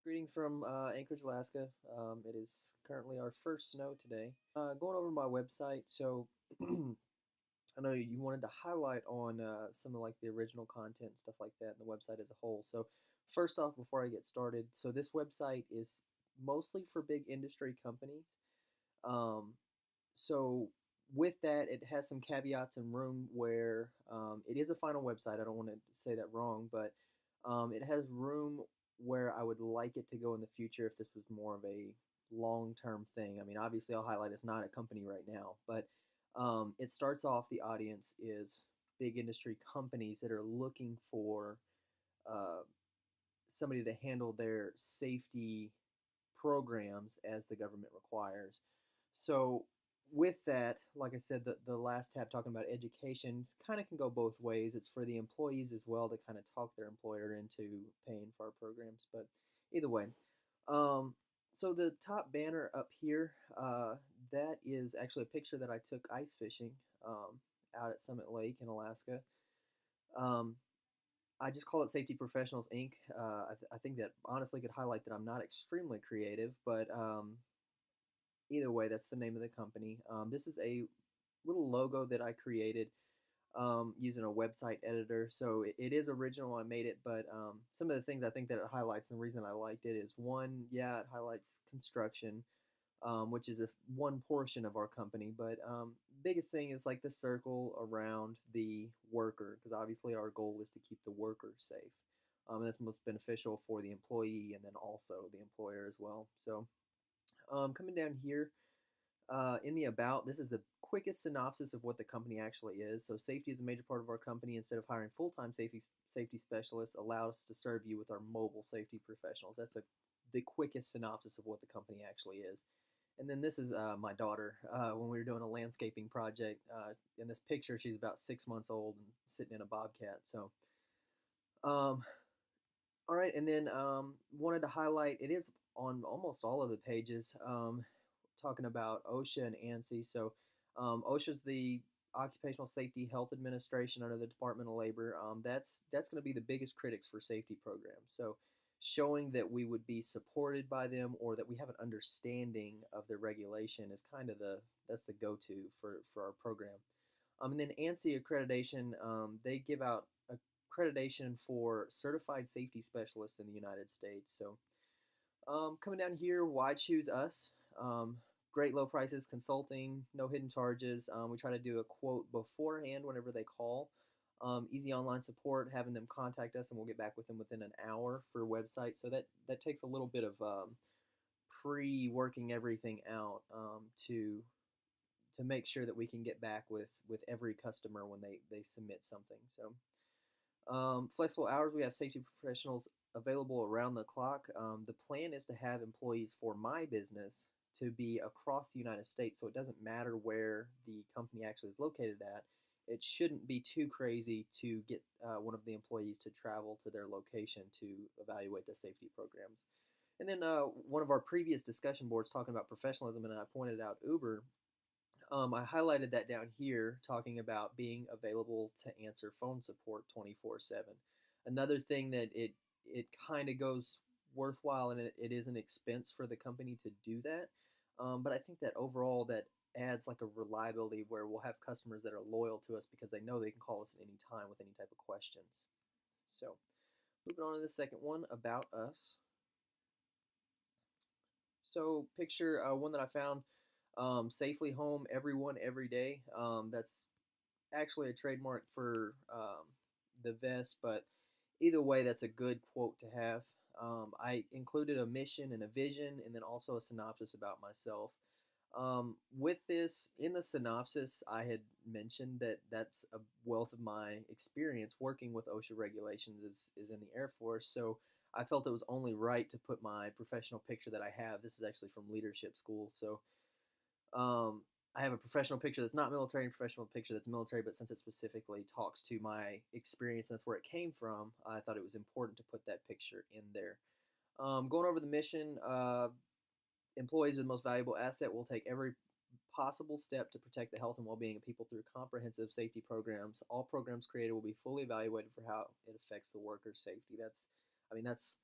Greetings from Anchorage, Alaska. It is currently our first snow today. Going over my website, so I know you wanted to highlight on some of like the original content and stuff like that, and the website as a whole. So first off, before I get started, so this website is mostly for big industry companies. Um, so with that, it has some caveats and room where it is a final website. I don't want to say that wrong, but it has room where I would like it to go in the future if this was more of a long-term thing. I mean, obviously, I'll highlight it's not a company right now, but it starts off the audience is big industry companies that are looking for uh, somebody to handle their safety programs as the government requires. So with that, like I said, the last tab talking about education kind of can go both ways. It's for the employees as well to kind of talk their employer into paying for our programs. But either way, um, so the top banner up here, that is actually a picture that I took ice fishing out at Summit Lake in Alaska. Um, I just call it Safety Professionals Inc. I think that honestly could highlight that I'm not extremely creative, but either way, that's the name of the company. This is a little logo that I created using a website editor. So it is original. I made it, but some of the things I think that it highlights and the reason I liked it is one, yeah, it highlights construction, which is one portion of our company. But biggest thing is like the circle around the worker, because obviously our goal is to keep the worker safe. And that's most beneficial for the employee and then also the employer as well. So coming down here, in the about, this is the quickest synopsis of what the company actually is. So safety is a major part of our company. Instead of hiring full-time safety specialists, allow us to serve you with our mobile safety professionals. That's the quickest synopsis of what the company actually is. And then this is my daughter when we were doing a landscaping project. In this picture, she's about 6 months old and sitting in a bobcat. So, um, all right, and then wanted to highlight it is on almost all of the pages. Talking about OSHA and ANSI. So OSHA is the Occupational Safety Health Administration under the Department of Labor. That's going to be the biggest critics for safety programs. So showing that we would be supported by them or that we have an understanding of their regulation is kind of that's the go-to for our program. And then ANSI accreditation, they give out accreditation for certified safety specialists in the United States. So coming down here, why choose us? Um, Great low prices, consulting, no hidden charges. We try to do a quote beforehand whenever they call. Easy online support, having them contact us, and we'll get back with them within an hour for a website. So that takes a little bit of pre-working everything out to make sure that we can get back with every customer when they submit something. So flexible hours, we have safety professionals available around the clock. The plan is to have employees for my business to be across the United States, so it doesn't matter where the company actually is located at. It shouldn't be too crazy to get one of the employees to travel to their location to evaluate the safety programs. And then one of our previous discussion boards talking about professionalism, and I pointed out Uber. I highlighted that down here, talking about being available to answer phone support 24/7. Another thing that it kind of goes worthwhile, and it is an expense for the company to do that. But I think that overall that adds like a reliability where we'll have customers that are loyal to us because they know they can call us at any time with any type of questions. So moving on to the second one, about us. So picture one that I found, safely home, everyone, every day. That's actually a trademark for the vest, but either way, that's a good quote to have. I included a mission and a vision, and then also a synopsis about myself. With this, in the synopsis, I had mentioned that that's a wealth of my experience working with OSHA regulations is in the Air Force. So I felt it was only right to put my professional picture that I have. This is actually from leadership school. So I have a professional picture that's not military and a professional picture that's military, but since it specifically talks to my experience and that's where it came from, I thought it was important to put that picture in there. Going over the mission, employees are the most valuable asset. Will take every possible step to protect the health and well-being of people through comprehensive safety programs. All programs created will be fully evaluated for how it affects the worker's safety. I mean, that's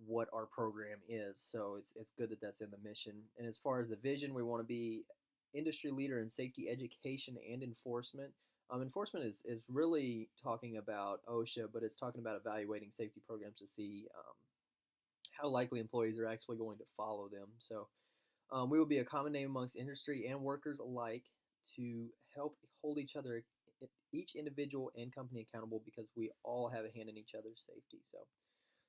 what our program is. So it's good that that's in the mission. And as far as the vision, we want to be industry leader in safety education and enforcement. Enforcement is really talking about OSHA, but it's talking about evaluating safety programs to see how likely employees are actually going to follow them. So we will be a common name amongst industry and workers alike to help hold each individual and company accountable because we all have a hand in each other's safety. So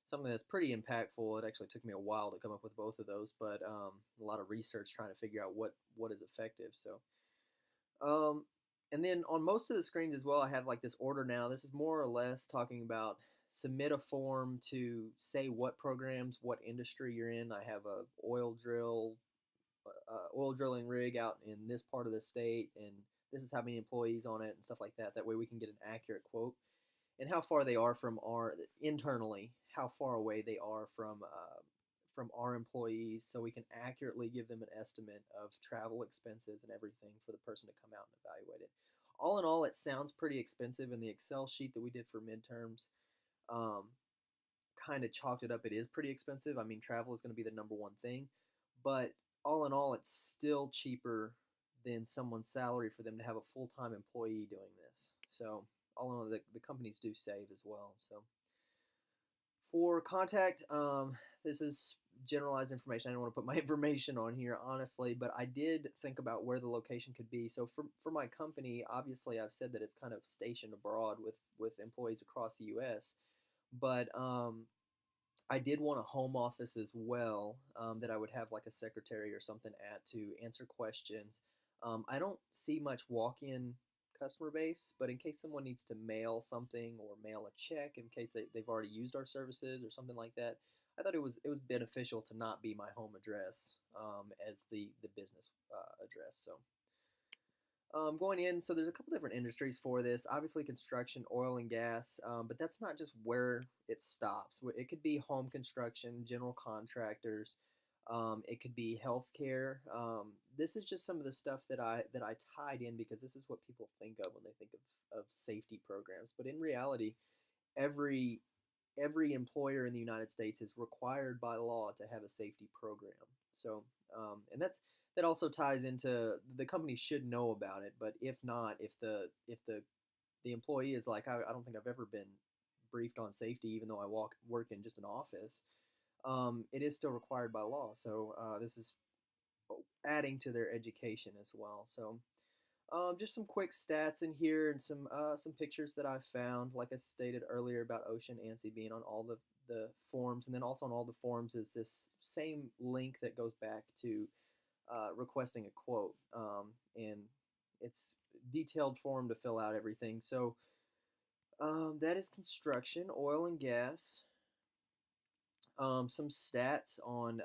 something that's pretty impactful. It actually took me a while to come up with both of those, but a lot of research trying to figure out what is effective. So, um, and then on most of the screens as well, I have like this order now. This is more or less talking about submit a form to say what programs, what industry you're in. I have a oil drilling rig out in this part of the state, and this is how many employees on it and stuff like that. That way we can get an accurate quote and how far they are from our internally, how far away they are from our employees, so we can accurately give them an estimate of travel expenses and everything for the person to come out and evaluate it. All in all, it sounds pretty expensive, and the Excel sheet that we did for midterms um, kind of chalked it up. It is pretty expensive. I mean, travel is going to be the number one thing, but all in all, it's still cheaper than someone's salary for them to have a full time employee doing this. So, all in all, the companies do save as well. So, for contact, this is generalized information. I don't want to put my information on here, honestly, but I did think about where the location could be. So for my company, obviously, I've said that it's kind of stationed abroad with employees across the U.S., but I did want a home office as well, that I would have like a secretary or something at to answer questions. I don't see much walk-in customer base, but in case someone needs to mail something or mail a check, in case they've already used our services or something like that, I thought it was beneficial to not be my home address as the business address. So going in, so there's a couple different industries for this. Obviously, construction, oil and gas, but that's not just where it stops. It could be home construction, general contractors. It could be healthcare. This is just some of the stuff that I tied in because this is what people think of when they think of safety programs. But in reality, every every employer in the United States is required by law to have a safety program. So, and that also ties into the company should know about it. But if not, if the employee is like, I don't think I've ever been briefed on safety, even though I work in just an office, it is still required by law. So this is adding to their education as well. So just some quick stats in here and some pictures that I've found. Like I stated earlier about OSHA and ANSI being on all the forums, and then also on all the forums is this same link that goes back to requesting a quote, and it's detailed form to fill out everything. So that is construction, oil and gas. Some stats on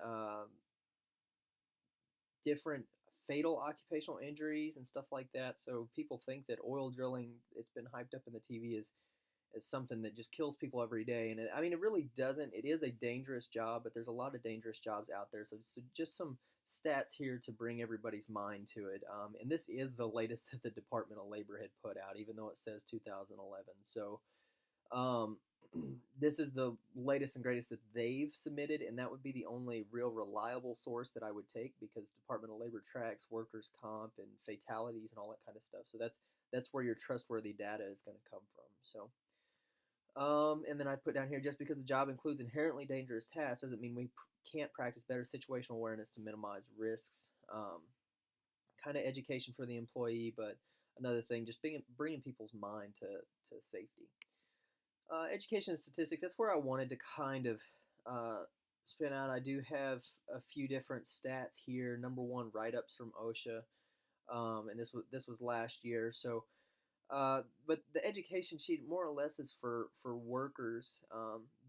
different fatal occupational injuries and stuff like that. So people think that oil drilling, it's been hyped up in the TV as something that just kills people every day, and I mean it really doesn't. It is a dangerous job, but there's a lot of dangerous jobs out there. So just some stats here to bring everybody's mind to it. And this is the latest that the Department of Labor had put out, even though it says 2011. So um, this is the latest and greatest that they've submitted, and that would be the only real reliable source that I would take because Department of Labor tracks workers' comp and fatalities and all that kind of stuff. So that's where your trustworthy data is going to come from. So, and then I put down here just because the job includes inherently dangerous tasks doesn't mean we can't practice better situational awareness to minimize risks. Kind of education for the employee, but another thing, just bringing people's mind to safety. Education and statistics, that's where I wanted to kind of spin out. I do have a few different stats here. Number one, write-ups from OSHA, and this was last year. So, but the education sheet more or less is for workers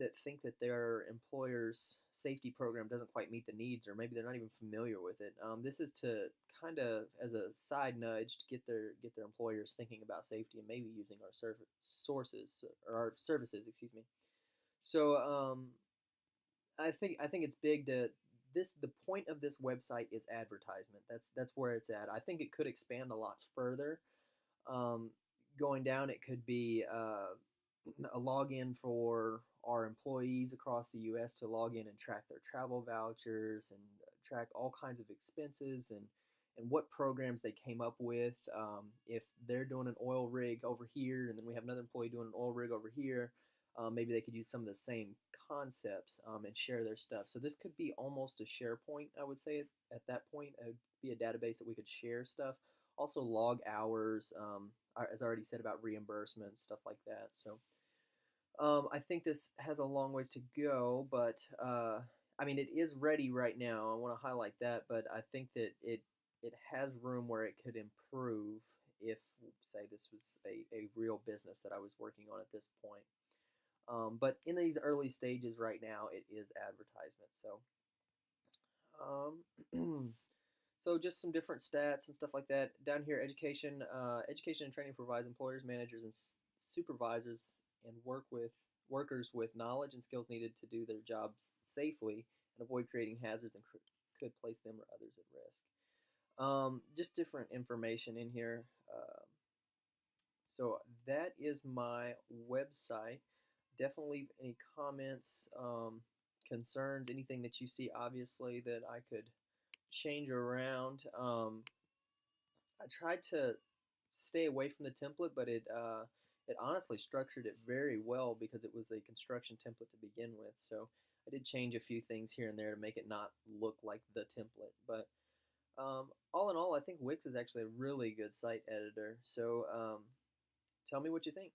that think that their employer's safety program doesn't quite meet the needs, or maybe they're not even familiar with it. This is to kind of as a side nudge to get their employers thinking about safety and maybe using our our services, excuse me. So I think it's big to this. The point of this website is advertisement. That's where it's at. I think it could expand a lot further. Um, Going down, it could be a login for our employees across the U.S. to log in and track their travel vouchers and track all kinds of expenses and what programs they came up with. If they're doing an oil rig over here, and then we have another employee doing an oil rig over here, maybe they could use some of the same concepts and share their stuff. So this could be almost a SharePoint, I would say at that point. It would be a database that we could share stuff. Also log hours, as I already said about reimbursements, stuff like that. So I think this has a long ways to go, but I mean, it is ready right now. I want to highlight that, but I think that it has room where it could improve if, say, this was a real business that I was working on at this point. But in these early stages right now, it is advertisement. So just some different stats and stuff like that. Down here, education and training provides employers, managers, and supervisors and workers with knowledge and skills needed to do their jobs safely and avoid creating hazards and could place them or others at risk. Just different information in here. So that is my website. Definitely leave any comments, concerns, anything that you see obviously that I could change around. I tried to stay away from the template, but it honestly structured it very well because it was a construction template to begin with. So I did change a few things here and there to make it not look like the template. But all in all, I think Wix is actually a really good site editor. So tell me what you think.